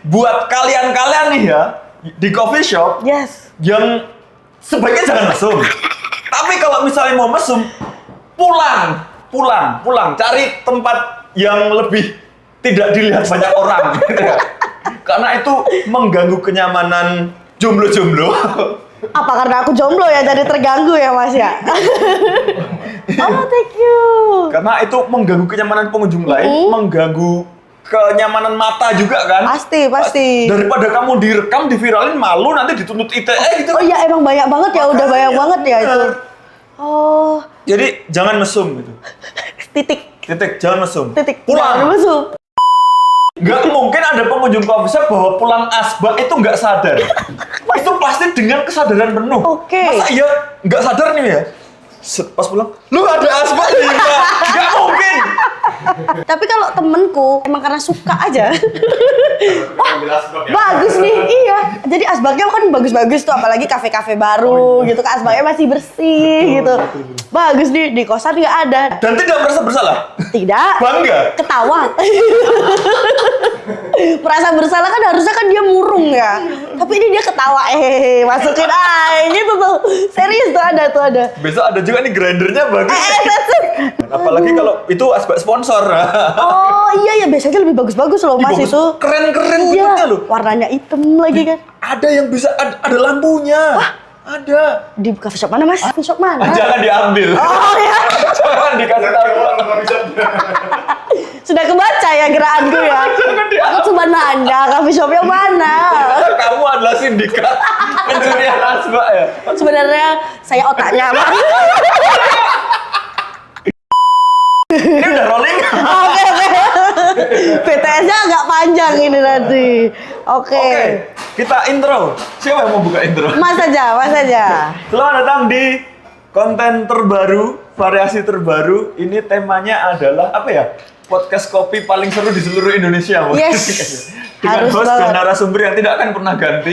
buat kalian-kalian nih ya di coffee shop Yes. yang sebaiknya jangan mesum. Tapi kalau misalnya mau mesum, pulang, cari tempat yang lebih tidak dilihat banyak orang. Gitu ya. Karena itu mengganggu kenyamanan jomblo-jomblo. Apa karena aku jomblo ya jadi terganggu ya Mas ya? Oh, thank you. Karena itu mengganggu kenyamanan pengunjung lain, mengganggu kenyamanan mata juga kan? Pasti. Daripada kamu direkam, diviralin, malu nanti dituntut ITE gitu. Oh iya emang banyak banget ya, udah banyak banget ya itu. Oh. Jadi jangan mesum gitu. Titik, Jangan mesum. Pulang. Pulang. Nggak mungkin ada pengunjung coffee shop bawa pulang asbak itu nggak sadar. Itu pasti dengan kesadaran penuh. Oke. Masa iya nggak sadar nih ya? Pas pulang, lu ada asbak nih? Nggak mungkin. Tapi kalau temenku emang karena suka aja. Wah, bagus nih, iya. Jadi asbaknya kan bagus-bagus tuh, apalagi kafe-kafe baru gitu kan, asbaknya masih bersih gitu. Bagus nih, di kosan nggak ada. Dan tidak merasa bersalah? Tidak. Bangga? Ketawa. Merasa bersalah kan harusnya kan dia murung ya. Tapi ini dia ketawa, masukin gitu tuh. Serius tuh ada. Besok ada juga nih grindernya bagus. Apalagi kalau itu asbak sponsor. Oh iya ya, biasanya lebih bagus-bagus loh Mas Bagus. itu. Keren-keren Iya, bentuknya loh. warnanya hitam lagi kan. Ada yang bisa, ada lampunya. Ada. Di cafe shop mana Mas? Cafe shop mana? Jangan diambil. Oh ya, Jangan dikasih tahu. sudah kebaca ya gerakanku ya. Jangan Aku diambil. cuma nanya cafe shop yang mana. Kamu adalah sindikat pencurian asbak ya. Sebenarnya saya otaknya Mas. Ini udah rolling. Oke. BTS-nya agak panjang ini nanti. Oke. Kita intro. Siapa yang mau buka intro? Mas aja. Selamat datang di konten terbaru, variasi terbaru. Ini temanya adalah apa ya? Podcast kopi paling seru di seluruh Indonesia. Yes. Dengan Harus host dan banget. narasumber yang tidak akan pernah ganti.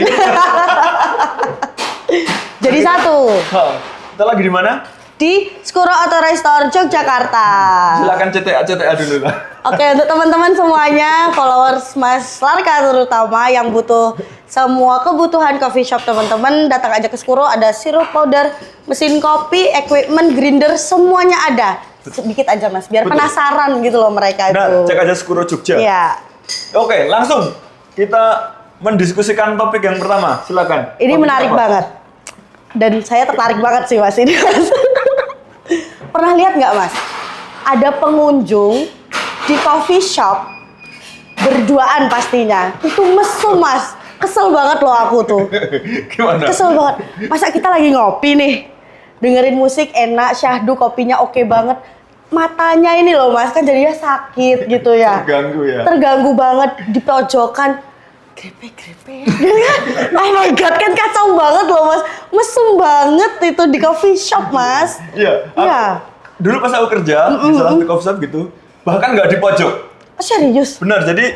Jadi satu. Kita lagi di mana? Di Skuro Auto Restore Yogyakarta. Silakan CTA dulu lah. Oke, untuk teman-teman semuanya, followers Mas Larka terutama yang butuh semua kebutuhan coffee shop teman-teman, datang aja ke Skuro, ada sirup powder, mesin kopi, equipment, grinder, semuanya ada. Sedikit aja Mas, biar Betul. penasaran gitu loh mereka Nah, itu. cek aja Skuro Jogja. Iya. Oke, langsung kita mendiskusikan topik yang pertama. Silakan. Ini Topik menarik apa? banget. Dan saya tertarik banget sih Mas ini Mas. Pernah lihat nggak Mas? Ada pengunjung di coffee shop berduaan pastinya. Itu mesum Mas. Kesel banget loh aku tuh. Gimana? Kesel banget. Masa kita lagi ngopi nih, dengerin musik enak, syahdu kopinya oke banget. Matanya ini loh Mas, kan jadinya sakit gitu ya. Terganggu ya. Terganggu banget di pojokan. Grepe. Oh my god, kan kacau banget loh Mas. Mesum banget itu di coffee shop Mas. Iya. Iya. Dulu pas aku kerja di salah satu coffee shop gitu, bahkan nggak di pojok. Oh, serius? Benar, jadi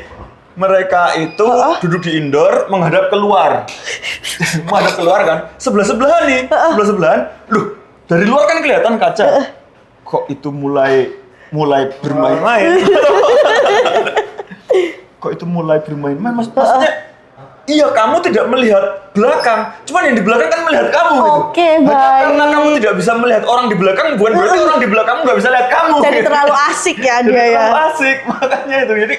mereka itu duduk di indoor menghadap keluar. Menghadap keluar kan, sebelah-sebelahan nih, sebelah-sebelahan. Loh, dari luar kan kelihatan kaca. Kok itu mulai bermain-main? Kok itu mulai bermain-main? Maksudnya, iya kamu tidak melihat belakang, cuman yang di belakang kan melihat kamu gitu. Oke, Hanya baik. karena kamu tidak bisa melihat orang di belakang, bukan berarti orang di belakang nggak bisa lihat kamu. Jadi gitu. terlalu asik ya Jadi dia ya. terlalu asik, makanya itu. Jadi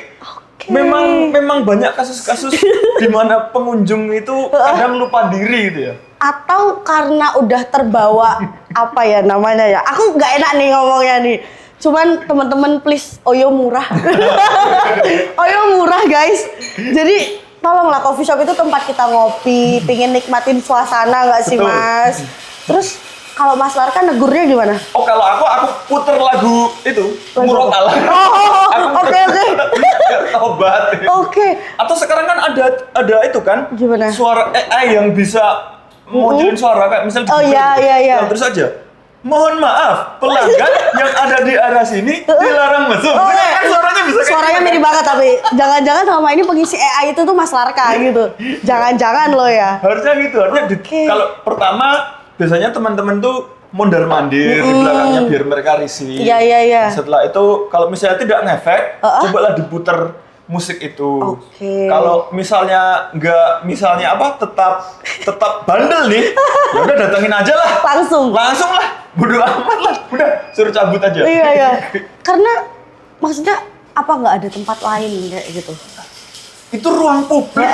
memang banyak kasus-kasus di mana pengunjung itu kadang lupa diri gitu ya. Atau karena udah terbawa apa ya namanya ya. Aku nggak enak nih ngomongnya nih. Cuman teman-teman please Oyo murah. Oyo murah guys. Jadi tolonglah coffee shop itu tempat kita ngopi, pengen nikmatin suasana nggak sih Betul. Mas? Terus kalau Mas Larka negurnya gimana? Oh kalau aku puter lagu itu Murotal. Oke. Tobat. Oke. Atau sekarang kan ada itu kan? Gimana? Suara AI yang bisa munculin suara kayak misalnya. Oh, iya. Nah, terus aja. Mohon maaf, pelanggan yang ada di arah sini dilarang masuk. Oh, Kan suaranya bisa kayak suaranya gitu. mirip banget tapi jangan-jangan selama ini pengisi AI itu tuh Mas Larka gitu. Jangan-jangan lo ya. Harusnya gitu, harusnya Oke. kalau pertama biasanya teman-teman tuh mondar-mandir di belakangnya biar mereka risih. Iya. Setelah itu kalau misalnya tidak ngefek, cobalah diputer musik itu. Oke. Kalau misalnya tetap bandel nih, ya udah datengin aja lah. Langsung lah, bodo amat lah, udah suruh cabut aja. iya karena maksudnya apa nggak ada tempat lain kayak gitu? Itu ruang publik.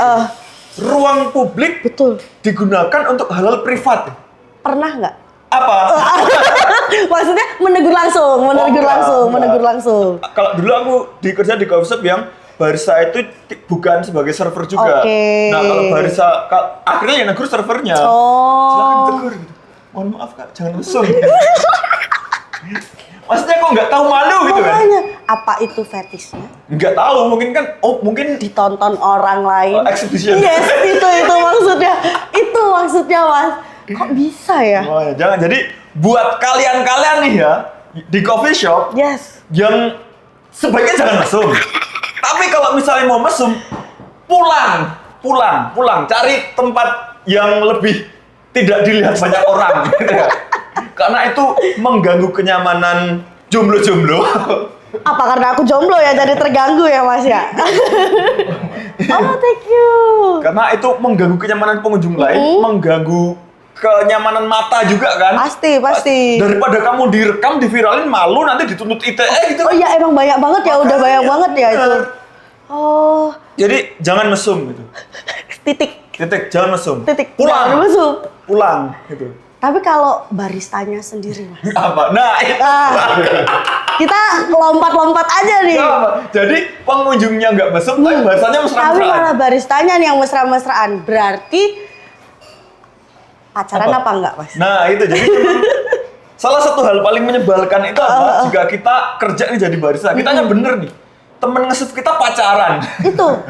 Ruang publik Betul. digunakan untuk hal-hal privat. Pernah nggak? Apa? Maksudnya menegur langsung. Kalau dulu aku kerja di coffee shop yang barista itu bukan sebagai server juga. Oke. Nah, kalau barista akhirnya yang negur servernya. Oh. Silakan tegur gitu. Mohon maaf Kak, jangan mesum. Maksudnya kok nggak tahu malu gitu kan? Makanya, apa itu fetishnya? Nggak tahu, mungkin Ditonton orang lain. exhibition. Yes, itu maksudnya. Itu maksudnya, Mas. Kok bisa ya? Oh, ya, jangan. Jadi buat kalian nih ya di coffee shop Yes. yang sebaiknya jangan mesum. Tapi kalau misalnya mau mesum, pulang, cari tempat yang lebih tidak dilihat banyak orang gitu ya. Karena itu mengganggu kenyamanan jomblo-jomblo. Apa karena aku jomblo ya jadi terganggu ya, Mas ya? Oh, thank you. Karena itu mengganggu kenyamanan pengunjung lain, mengganggu kenyamanan mata juga kan? Pasti. Daripada kamu direkam, diviralin, malu nanti dituntut ITE gitu. Oh iya, emang banyak banget ya, udah banyak banget ya itu. Oh. Jadi jangan mesum gitu. Titik, Jangan mesum. Jangan mesum. Pulang gitu. Tapi kalau baristanya sendiri, Mas. Apa? Nah, itu. Kita lompat-lompat aja nih. Apa? Jadi pengunjungnya nggak mesum, tapi bahasanya Tapi mesra-mesraan. malah baristanya nih yang mesra-mesraan. Berarti pacaran apa enggak, Mas? Nah, itu jadi salah satu hal paling menyebalkan itu adalah jika kita kerja nih jadi barista, kitanya bener nih. Temen nge-shift kita pacaran. Itu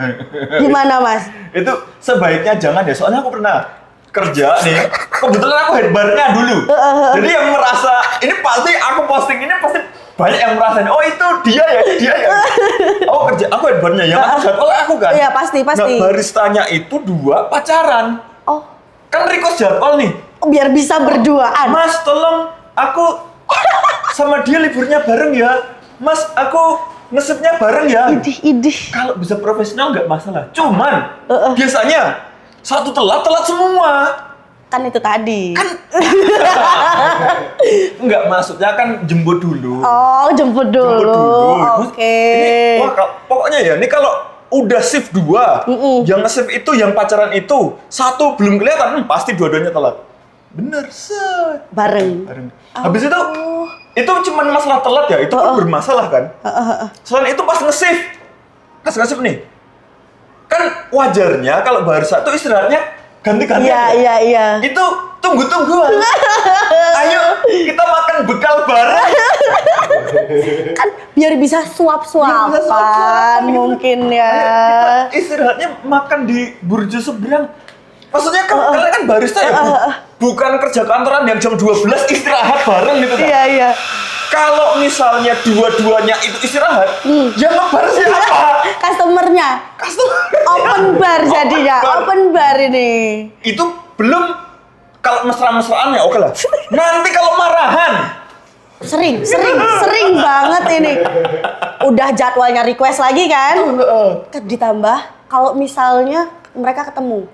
gimana, Mas? Itu sebaiknya jangan ya, soalnya aku pernah kerja nih, kebetulan aku head barnya dulu. Jadi yang merasa, ini pasti aku posting ini pasti banyak yang merasa, oh itu dia ya. Aku head barnya, yang aku jadwal aku kan. Iya, pasti. Nah, baristanya itu 2 pacaran. Oh, Kan request jadwal nih. biar bisa berduaan. Mas, tolong aku sama dia liburnya bareng ya. Mas, aku nge-shiftnya bareng ya. Idih. Kalau bisa profesional nggak masalah. Cuman biasanya satu telat semua. Kan itu tadi. Enggak, maksudnya kan jemput dulu. Oh, jemput dulu. Oke. Pokoknya ya, ini kalau udah shift 2, yang nge-shift itu, yang pacaran itu, 1 belum kelihatan, pasti dua-duanya telat. Bener, Bareng. Habis itu cuman masalah telat ya, itu pun bermasalah kan. Selain itu pas nge-shift nih, kan wajarnya kalau barista itu istirahatnya ganti-gantian. Iya. Itu tunggu-tungguan. Ayo kita makan bekal bareng. Kan biar bisa suap-suapan mungkin ya. Kita istirahatnya makan di burjo seberang. Maksudnya kan kalian kan barista ya, bukan kerja kantoran yang jam 12 istirahat bareng gitu kan. Iya. Kalau misalnya dua-duanya itu istirahat, yang ngebar siapa? Customer-nya. Open bar jadinya. Open bar ini. Itu belum, kalau mesra-mesraan ya oke lah. Nanti kalau marahan, Sering banget ini. Udah jadwalnya request lagi kan? Ditambah kalau misalnya mereka ketemu.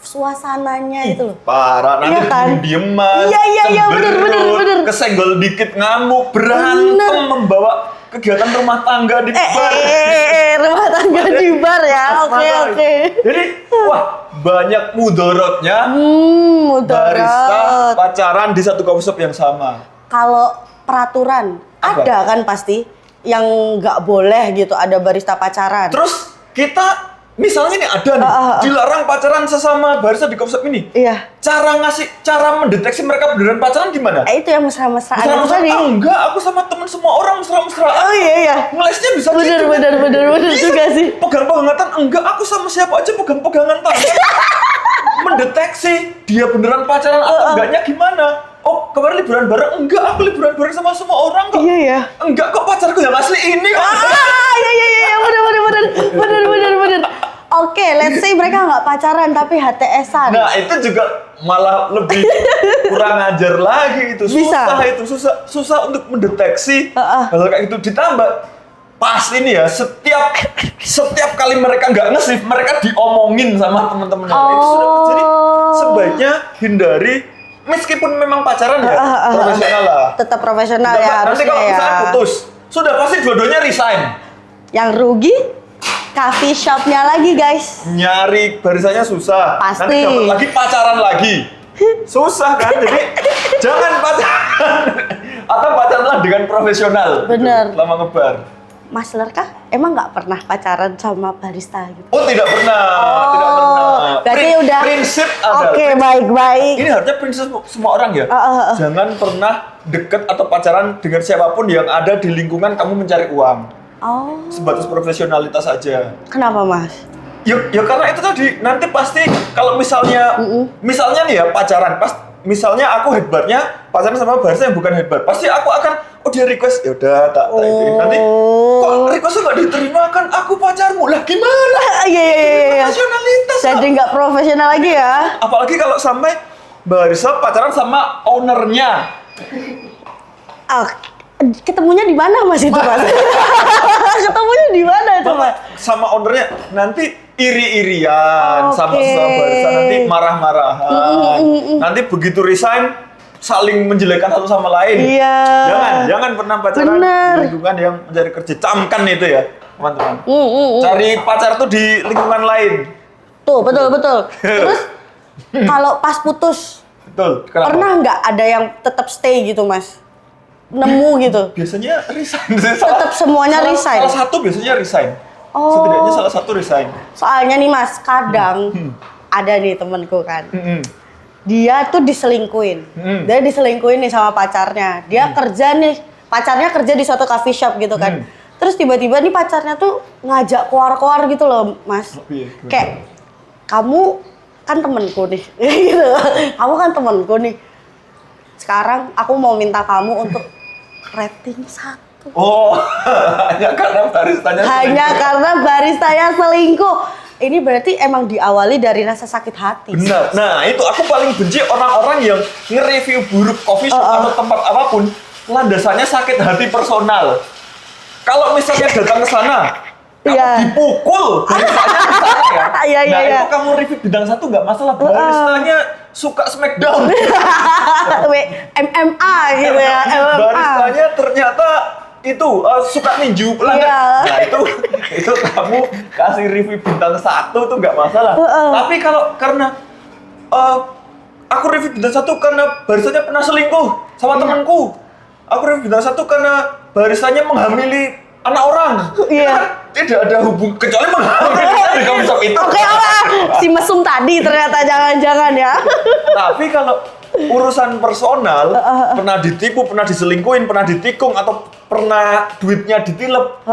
Suasananya itu loh. parah, nanti Iya kan? diem-dieman, Iya, cemberut, bener. kesenggol dikit ngamuk, berantem, membawa kegiatan rumah tangga di bar. Rumah tangga di bar ya. Oke. Jadi, wah, banyak mudorotnya barista Mudarat. pacaran di satu coffee shop yang sama. Kalau peraturan Apa? ada kan pasti yang nggak boleh gitu ada barista pacaran. Terus kita misalnya nih ada nih dilarang pacaran sesama barista di coffee shop ini. Iya. Cara mendeteksi mereka beneran pacaran gimana? Itu yang mesra-mesraan itu Mesra-mesraan? tadi. Enggak, aku sama temen semua orang mesra-mesraan. Oh iya. Ngelesnya bisa Bener Iya, juga sih. Pegang-pegangatan enggak, aku sama siapa aja pegang-pegangan tangan. Mendeteksi dia beneran pacaran atau enggaknya gimana? Oh, kemarin liburan bareng? Enggak, aku liburan bareng sama semua orang kok. Iya ya. Enggak kok, pacarku yang asli ini kok. Iya, bener. Oke, let's say mereka nggak pacaran tapi HTS-an. Nah, itu juga malah lebih kurang ajar lagi itu. Bisa. Susah untuk mendeteksi hal kayak itu. Ditambah pas ini ya, setiap kali mereka nggak nge-shift, mereka diomongin sama teman-temannya. Itu sudah jadi sebaiknya hindari, meskipun memang pacaran ya, profesional lah. Tetap profesional Nanti ya harusnya kalau ya. misalnya putus, sudah pasti dua-duanya resign. Yang rugi coffee shopnya lagi guys. Nyari barisannya susah. Pasti. Nanti dapat lagi pacaran lagi. Susah kan? Jadi jangan pacaran. Atau pacaranlah dengan profesional. Bener. Gitu, lama ngebar. Mas Lerka emang nggak pernah pacaran sama barista gitu? Oh, tidak pernah. Tidak pernah. Berarti udah. Prinsip ada. Oke, baik-baik. Ini harusnya prinsip semua orang ya. Jangan pernah deket atau pacaran dengan siapapun yang ada di lingkungan kamu mencari uang. Oh. Sebatas profesionalitas aja. Kenapa Mas? Ya karena itu tadi, nanti pasti kalau misalnya nih ya pacaran, misalnya aku hebatnya pacaran sama barista yang bukan hebat, pasti aku akan dia request, ya udah tak ituin. Nanti kok requestnya nggak diterima, kan aku pacarmu lah, gimana? Iya. Profesionalitas. Jadi nggak profesional lagi ya? Apalagi kalau sampai barista pacaran sama ownernya. Ketemunya di mana Mas itu Mas? Ketemunya di mana itu Mas? Sama ownernya nanti iri-irian sama barista, nanti marah-marahan. Nanti begitu resign saling menjelekkan satu sama lain. Iya. Jangan pernah pacaran di lingkungan yang mencari kerja. Camkan itu ya, teman-teman. Cari pacar tuh di lingkungan lain. Tuh, betul. Terus kalau pas putus, pernah nggak ada yang tetap stay gitu Mas? Nemu gitu? Biasanya resign. Tetap semuanya resign? Salah satu biasanya resign. Setidaknya salah satu resign. Soalnya nih Mas, kadang ada nih temenku kan. Dia tuh diselingkuin. Dia diselingkuin nih sama pacarnya. Dia kerja nih, pacarnya kerja di suatu coffee shop gitu kan. Terus tiba-tiba nih pacarnya tuh ngajak keluar-keluar gitu loh Mas. Kayak, kamu kan temenku nih. Gitu. Kamu kan temenku nih. Sekarang aku mau minta kamu untuk rating 1. Oh, hanya karena baristanya selingkuh. Hanya karena baristanya selingkuh. Ini berarti emang diawali dari rasa sakit hati. Benar. Nah, itu aku paling benci orang-orang yang nge-review buruk coffee shop atau tempat apapun, landasannya sakit hati personal. Kalau misalnya datang ke sana, kamu dipukul baristanya di sana ya. Nah, itu kamu review bintang 1 nggak masalah. Baristanya suka smackdown. MMA gitu ya. Baristanya ternyata itu suka ninju pelanggan. Nah itu kamu kasih review bintang 1 tuh nggak masalah. Tapi kalau karena aku review bintang 1 karena baristanya pernah selingkuh sama temanku. Aku review bintang 1 karena baristanya menghamili anak orang. Kan tidak ada hubung kecuali menghamili di coffee shop itu. Oke, si mesum tadi ternyata jangan-jangan ya. Tapi kalau urusan personal, pernah ditipu, pernah diselingkuhin, pernah ditikung, atau pernah duitnya ditilep,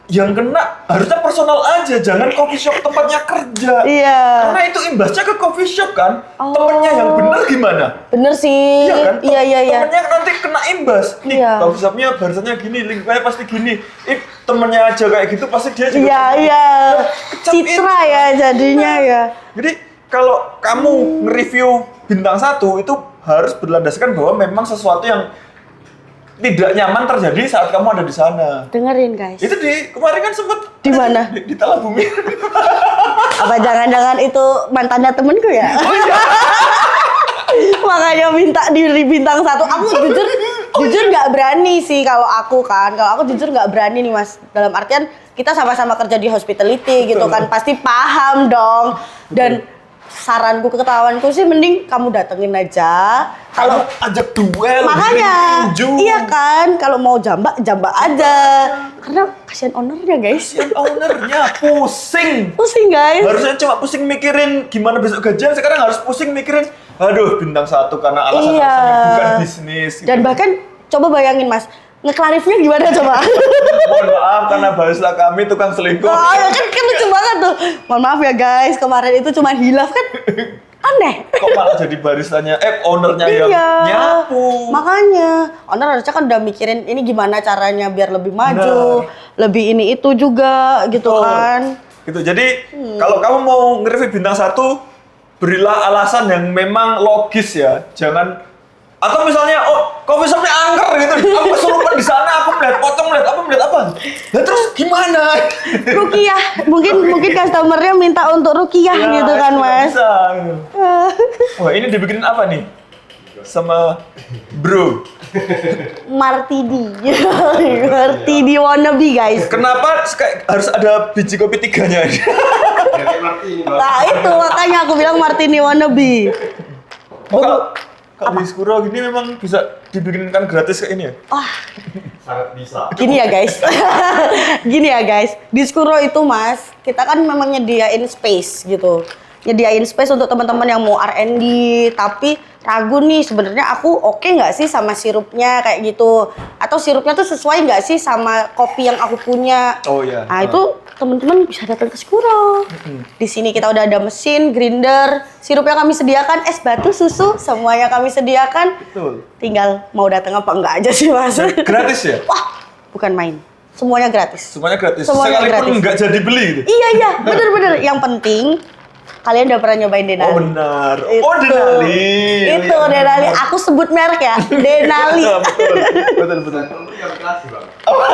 yang kena harusnya personal aja, jangan coffee shop tempatnya kerja. Iya. Karena itu imbasnya ke coffee shop kan. Temennya yang bener gimana? Bener sih. Iya kan? Iya. Temennya nanti kena imbas. Nih, coffee shopnya barisannya gini, lingkungannya pasti gini. Temennya aja kayak gitu, pasti dia juga. Iya. Citra ya jadinya ya. Jadi kalau kamu nge-review bintang 1 itu harus berlandaskan bahwa memang sesuatu yang tidak nyaman terjadi saat kamu ada di sana. Dengerin guys. Itu kemarin kan sempet di mana? Di Talabumi. Apa jangan-jangan itu mantannya temenku ya? Oh iya. Makanya minta di bintang 1. Aku jujur nggak berani sih kalau aku kan. Kalau aku jujur nggak berani nih Mas. Dalam artian kita sama-sama kerja di hospitality gitu kan. Pasti paham dong. Dan saranku ketahuanku sih mending kamu datengin aja. Kalau ajak duel, makanya iya kan, kalau mau jambak aja. Karena kasihan ownernya guys. Kasihan ownernya, pusing guys. Harusnya cuma pusing mikirin gimana besok gajian, sekarang harus pusing mikirin aduh bintang 1 karena alasan bukan bisnis. Dan bahkan coba bayangin Mas, ngeklarifnya gimana coba? Mohon maaf karena barista kami tukang selingkuh. Oh ya kan lucu banget tuh. Mohon maaf ya guys, kemarin itu cuma hilaf kan. Aneh. Kok malah jadi baristanya, ownernya yang nyapu. Makanya, owner harusnya kan udah mikirin ini gimana caranya biar lebih maju, lebih ini itu juga gitu kan. Gitu. Jadi kalau kamu mau nge-review bintang 1, berilah alasan yang memang logis ya. Jangan Atau misalnya, oh coffee shopnya angker gitu, aku kesurupan di sana, aku melihat pocong, melihat apa? Nah terus gimana? Rukiah, mungkin customernya minta untuk rukiah Ya, gitu kan itu nggak mas. bisa. Wah ini dibikinin apa nih? Sama bro. Martini, Martini wannabe guys. Kenapa harus ada biji kopi 3-nya? Nah itu makanya aku bilang Martini wannabe. Kalau di Skuro gini memang bisa dibikinkan gratis kayak ini ya? Sangat bisa. Gini ya guys, gini ya guys. Di Skuro itu mas, kita kan memang nyediain space gitu. Nyediain space untuk teman-teman yang mau R&D, tapi ragu nih sebenarnya aku oke nggak sih sama sirupnya kayak gitu, atau sirupnya tuh sesuai nggak sih sama kopi yang aku punya. Oh iya. Nah itu teman-teman bisa datang ke Skuro. Di sini kita udah ada mesin grinder, sirup yang kami sediakan, es batu, susu, semuanya kami sediakan. Betul. Tinggal mau datang apa enggak aja sih mas. Gratis ya? Wah, bukan main. Semuanya gratis. Semuanya gratis. Semuanya Sekalipun gratis. nggak jadi beli gitu. Iya, bener-bener. Yang penting kalian udah pernah nyobain Denali. Oh benar. Itu. Oh Denali. Itu Denali. Aku sebut merek ya, Denali. betul. Tentu yang kasih bang.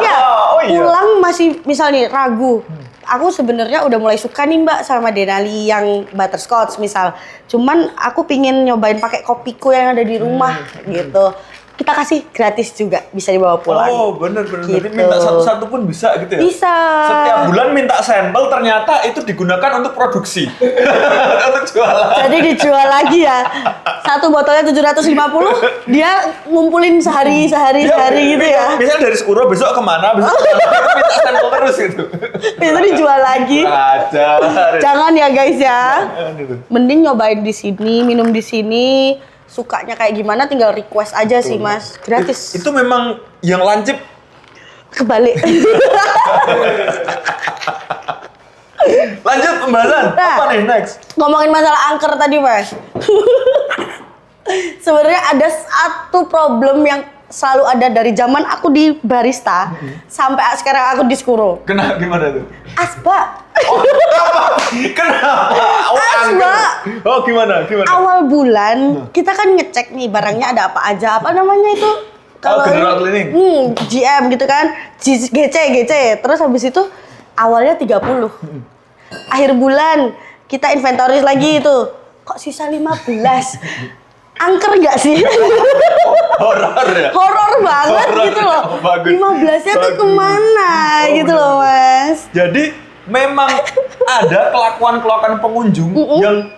Iya. Oh iya. Pulang masih misalnya ragu. Aku sebenarnya udah mulai suka nih Mbak sama Denali yang butterscotch misal. Cuman aku pingin nyobain pakai kopiku yang ada di rumah gitu. Kita kasih gratis juga, bisa dibawa pulang. Oh benar. Jadi Gitu. minta satu-satu pun bisa gitu ya? Bisa. Setiap bulan minta sampel ternyata itu digunakan untuk produksi. Untuk jualan. Jadi dijual lagi ya. Satu botolnya 750, dia ngumpulin sehari gitu ya. Misalnya dari Skuro besok kemana, besok kemana, minta sampel terus gitu. Itu dijual lagi. Ajar. Jangan ya guys ya. Aduh. Mending nyobain di sini, minum di sini. Sukanya kayak gimana tinggal request aja sih Mas. Gratis. Itu memang yang lancip. Kebalik. Lanjut pembahasan. Nah. Apa nih next? Ngomongin masalah angker tadi Mas. Sebenarnya ada satu problem yang selalu ada dari zaman aku di barista sampai sekarang aku di Skuro. Kenapa gimana tuh? Asbak. Kenapa? Oh, Asbak. angker. Oh gimana? Awal bulan kita kan ngecek nih barangnya ada apa aja. Apa namanya itu? general cleaning. GM gitu kan. GC. Terus habis itu awalnya 30. Akhir bulan kita inventory lagi itu. Kok sisa 15? Angker nggak sih? Horor ya? Horor banget Horor. gitu loh. Oh, bagus. 15-nya tuh Bagus. kemana Oh, gitu loh Mas. Jadi memang ada kelakuan pengunjung yang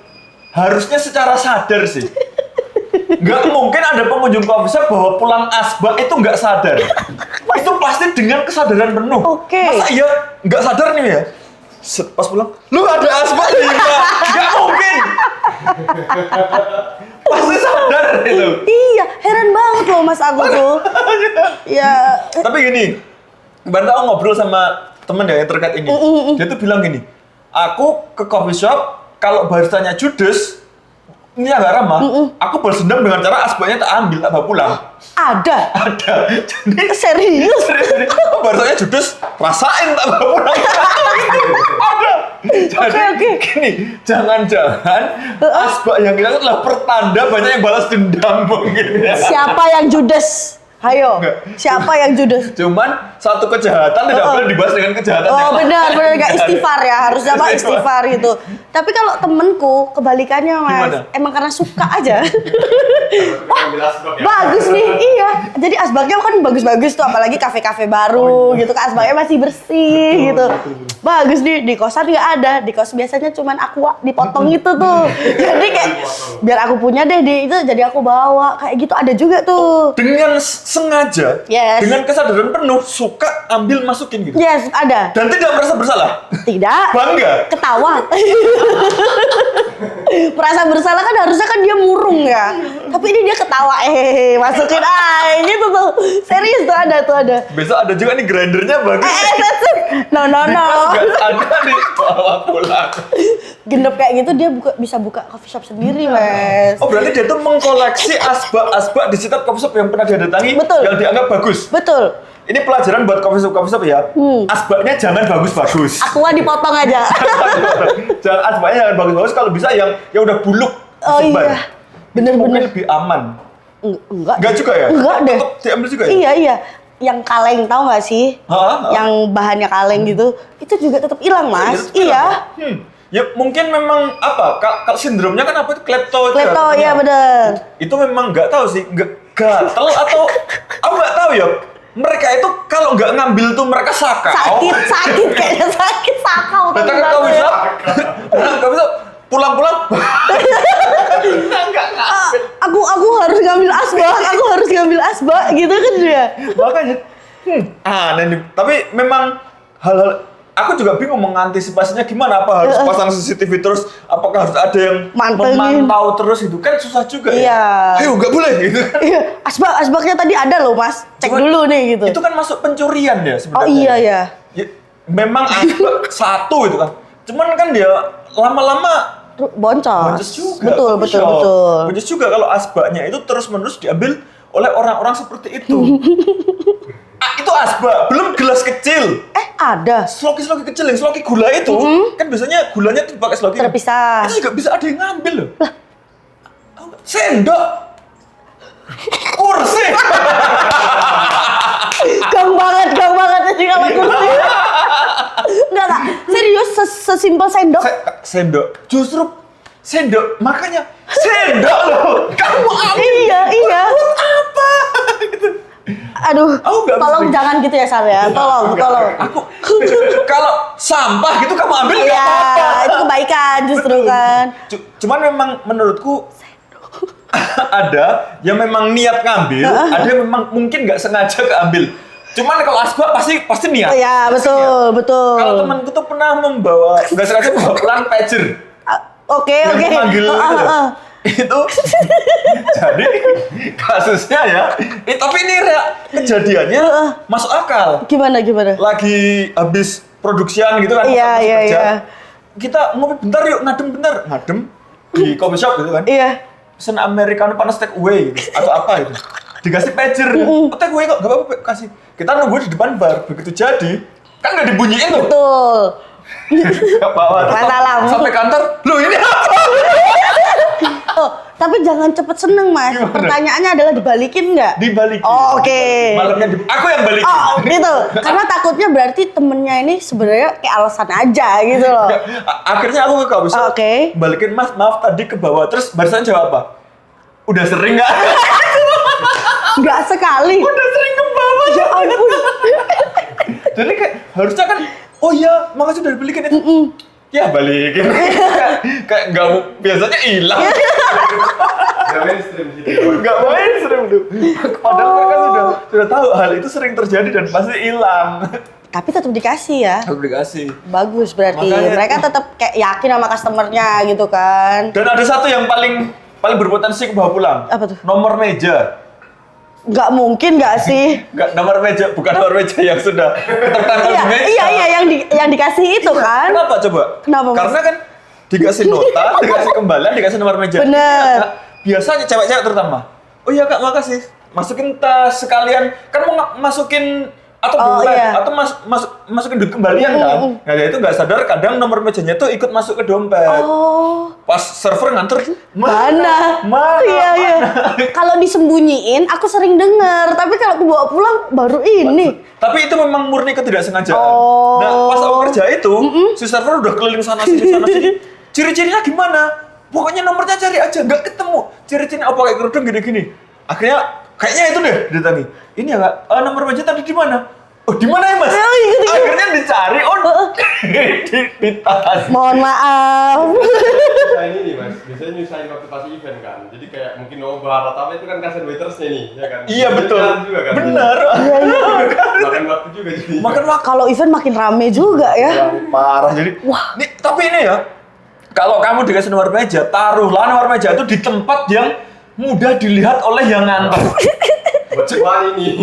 harusnya secara sadar sih. Nggak mungkin ada pengunjung coffee shop bawa pulang asbak itu nggak sadar. Itu pasti dengan kesadaran penuh. Oke. Masa iya nggak sadar nih ya? Pas pulang, lu ada asbak nih? Nggak mungkin. Pasti sadar itu. Iya, heran banget loh Mas aku tuh. Ya, Tapi gini, kemarin aku ngobrol sama temen ya yang terkait ini. Dia tuh bilang gini, aku ke coffee shop, kalau baristanya judes, ini agak ramah, aku balas dendam dengan cara asbaknya tak ambil, tak bawa pulang. ada. Ada. Jadi, Serius? serius, aku baristanya judes, rasain tak bawa pulang. Ada. Jadi, Oke. gini, jangan-jangan asbak yang kita itu adalah pertanda banyak yang balas dendam mungkin ya. Siapa yang judes? Hayo, Enggak. siapa yang judes? Cuman satu kejahatan tidak boleh dibahas dengan kejahatan yang Oh lain. benar gak istighfar ya, harusnya mah istighfar gitu. Tapi kalau temenku kebalikannya Mas, Gimana? emang karena suka aja. Ambil asbak ya. Bagus nih, iya. Jadi asbaknya kan bagus-bagus tuh, apalagi kafe-kafe baru gitu kan, asbaknya masih bersih gitu. Bagus nih, di kosan nggak ada. Di kos biasanya cuman aqua dipotong itu tuh. Jadi kayak biar aku punya deh di itu, jadi aku bawa kayak gitu ada juga tuh. Dengan sengaja, Yes. dengan kesadaran penuh, suka ambil masukin gitu. Yes, ada. Dan tidak merasa bersalah. Tidak. Bangga. Ketawa. Perasa bersalah kan harusnya kan dia murung ya. Tapi ini dia ketawa, masukin gitu tuh. Serius tuh ada. Besok ada juga nih grindernya bagus. That's it. No. Gak ada nih bawa pulang. Gendep kayak gitu dia bisa buka coffee shop sendiri, Mas. Oh berarti dia tuh mengkoleksi asbak di setiap coffee shop yang pernah dia datangi. Betul. Yang dianggap bagus. Betul. Ini pelajaran buat coffee shop ya. Asbaknya jangan bagus-bagus. Aqua dipotong aja. Jangan asbaknya jangan bagus-bagus, kalau bisa yang udah buluk Oh disebar. iya. Bener-bener. Mungkin lebih aman. Enggak. Enggak juga ya? Enggak deh. Tetap diambil juga ya? Iya. Yang kaleng tahu nggak sih? Yang bahannya kaleng gitu, itu juga tetap hilang, Mas. Iya. Ya mungkin memang apa? Kalau sindromnya kan apa itu klepto. Klepto, iya bener. Itu memang nggak tahu sih, gatel atau aku nggak tahu ya. Mereka itu kalau nggak ngambil tuh mereka sakau. Sakit kayaknya sakau. Datang ke kau bisa pulang-pulang. Aku harus ngambil asbak gitu kan dia. Makanya aneh nih. Tapi memang hal-hal aku juga bingung mengantisipasinya gimana, apa harus pasang CCTV terus, apakah harus ada yang mantengin, memantau terus, itu kan susah juga ya. Ayo nggak boleh gitu kan. Iya, asbaknya tadi ada loh Mas, cek dulu nih gitu. Itu kan masuk pencurian ya sebenarnya. Oh iya ya. Memang asbak satu itu kan, cuman kan dia lama-lama boncos juga. Betul. Boncos juga kalau asbaknya itu terus-menerus diambil oleh orang-orang seperti itu. Itu asbak, belum gelas kecil. Ada. Sloki kecil, yang sloki gula itu, kan biasanya gulanya tuh pakai sloki. Terpisah. Itu juga bisa ada yang ngambil loh. Sendok. Kursi. Gang banget sih kalau kursi. Enggak. Serius, sesimpel sendok. Sendok. Justru sendok, makanya sendok loh. Kamu ambil. Iya. Buat apa? Gitu. Aduh, tolong jangan gitu ya Sar ya. Tolong. Aku kalau sampah gitu kamu ambil nggak iya, apa-apa. Itu kebaikan justru kan. Cuman memang menurutku ada yang memang niat ngambil, ada yang memang mungkin nggak sengaja keambil. Cuman kalau asbak pasti niat. Iya, betul. Kalau temanku tuh pernah nggak sengaja membawa pulang pager. Oke. Manggil itu jadi kasusnya ya. Tapi ini kejadiannya masuk akal. Gimana? Lagi habis produksian gitu kan. Iya. Kita ngopi bentar yuk, ngadem di coffee shop gitu kan. Iya. Pesen americano panas take away gitu atau apa gitu. Dikasih pager. Take away kok, enggak apa-apa kasih. Kita nunggu di depan bar. Begitu jadi, kan enggak dibunyiin tuh. Betul. Bawa masalah sampai kantor. Loh ini apa? Tapi jangan cepet seneng Mas. Gimana? Pertanyaannya adalah dibalikin nggak? Dibalikin. Oh, oke. Malamnya aku yang balikin. Oh gitu. Karena takutnya berarti temennya ini sebenarnya kayak alasan aja gitu loh. Akhirnya aku ke coffee shop. Balikin Mas, maaf tadi ke bawah. Terus barusan jawab apa? Udah sering nggak? Nggak sekali. Udah sering ke bawah. Ya ampun. Jadi kayak harusnya kan, oh iya, makasih udah dibalikin itu. Ya balikin. Kayak nggak biasanya hilang. Nggak mainstream gitu. Nggak mainstream tuh. Padahal mereka sudah tahu hal itu sering terjadi dan pasti hilang. Tapi tetap dikasih ya. Tetap dikasih. Bagus berarti. Makanya, mereka tetap kayak yakin sama customernya gitu kan. Dan ada satu yang paling berpotensi ke bawa pulang. Apa tuh? Nomor meja. Nggak mungkin nggak sih? Nggak, nomor meja, bukan nomor meja yang sudah tertempel di meja. Iya, yang dikasih itu kan. Kenapa coba? Kenapa, Mas? Karena kan dikasih nota, dikasih kembalian, dikasih nomor meja. Bener. Nah, biasanya cewek-cewek terutama. Oh iya Kak, makasih. Masukin tas sekalian, kan mau masukin atau bulan, atau masukin duit kembalian kan. Nah itu nggak sadar kadang nomor mejanya tuh ikut masuk ke dompet. Pas server nganter, mana? Iya. Kalau disembunyiin, aku sering denger. Tapi kalau aku bawa pulang, baru ini. Tapi itu memang murni ketidaksengajaan. Nah pas aku kerja itu, si server udah keliling sana sini. Ciri-cirinya gimana? Pokoknya nomornya cari aja, nggak ketemu. Ciri-cirinya apa kayak kerudung gini-gini. Akhirnya kayaknya itu deh ditangi. Ini ya Kak, nomor meja tadi di mana? Oh di mana ya Mas? Akhirnya dicari, di tas. Mohon maaf. Nyusahin ini Mas, biasanya nyusahin waktu pas event kan. Jadi kayak mungkin nobar atau apa itu kan kasihan waitersnya nih, ya kan? Iya betul. Juga, kan? Benar. Makan waktu juga jadi. Makan waktu. Kalau event makin rame juga ya. Parah jadi. Wah. Nih, tapi ini ya, kalau kamu dikasih nomor meja, taruhlah nomor meja itu di tempat yang mudah dilihat oleh yang nganter. Buat semua ini.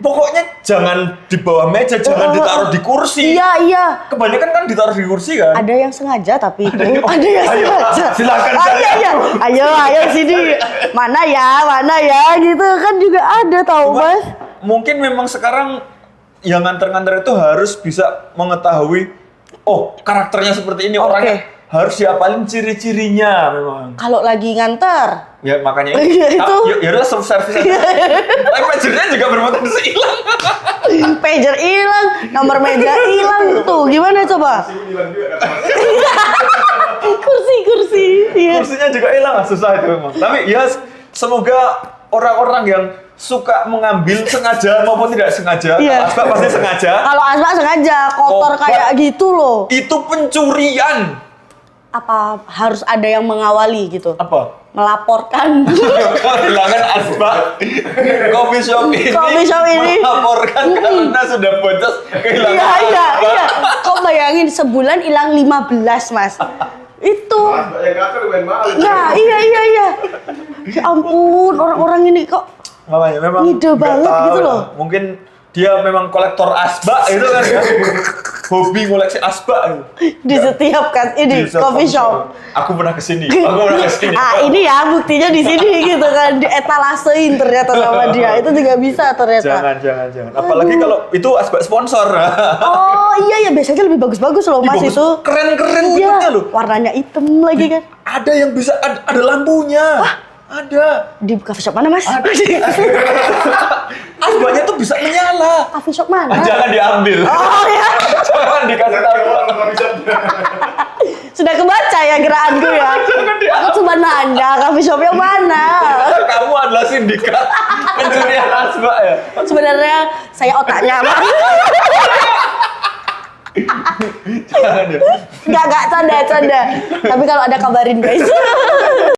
Pokoknya jangan di bawah meja, jangan ditaruh di kursi. Iya. Kebanyakan kan ditaruh di kursi kan. Ada yang sengaja tapi ada yang sengaja. Silakan. Ayo sini. Mana ya gitu kan juga ada tau Mas. Mungkin memang sekarang yang nganter-nganter itu harus bisa mengetahui, oh karakternya seperti ini orangnya. harus dihafalin ciri-cirinya memang. Kalau lagi nganter. Ya makanya Iya, itu. ya udah self-service aja. Tapi pagernya juga berpotensi hilang. Pager hilang, nomor meja hilang tuh. Gimana coba? Masih hilang juga kata Mas. Kursi. Iya. Kursinya juga hilang, susah itu memang. Tapi ya semoga orang-orang yang suka mengambil sengaja maupun tidak sengaja, Iya. Asbak pasti sengaja. Kalau Asma sengaja kotor Kotor. kayak gitu loh. Itu pencurian. Apa harus ada yang mengawali gitu? Apa? Melaporkan. Kehilangan asbak coffee shop ini melaporkan karena sudah boncos kehilangan asbak. Iya. Kok bayangin sebulan hilang 15, Mas. Itu. Mas, yang kakak main malu. Nah, iya. Ya ampun, orang-orang ini kok Makanya memang ngide nggak banget tahu gitu ya. loh. Mungkin dia memang kolektor asbak itu kan ya. Hobi ngoleksi asbak itu. di setiap kan ini Di setiap coffee shop. Aku pernah kesini. Ini ya buktinya di sini gitu kan, dietalasein ternyata sama dia. Itu juga bisa ternyata. Jangan. Apalagi kalau itu asbak sponsor. Oh iya ya, biasanya lebih bagus-bagus loh Mas Bagus. itu. Keren-keren Iya, bentuknya loh. warnanya hitam lagi kan. Ada yang bisa ada lampunya. Ada. Di coffee shop mana Mas? Asbaknya tuh bisa menyala. Coffee shop mana? Jangan diambil. Oh ya, Jangan dikasih tahu. sudah kebaca ya gerakanku ya. Jangan diambil. Aku cuma nanya coffee shop yang mana. Kamu adalah sindikat pencurian asbak ya. Sebenarnya saya otaknya Mas. Jangan ya. Enggak canda. Tapi kalau ada kabarin guys.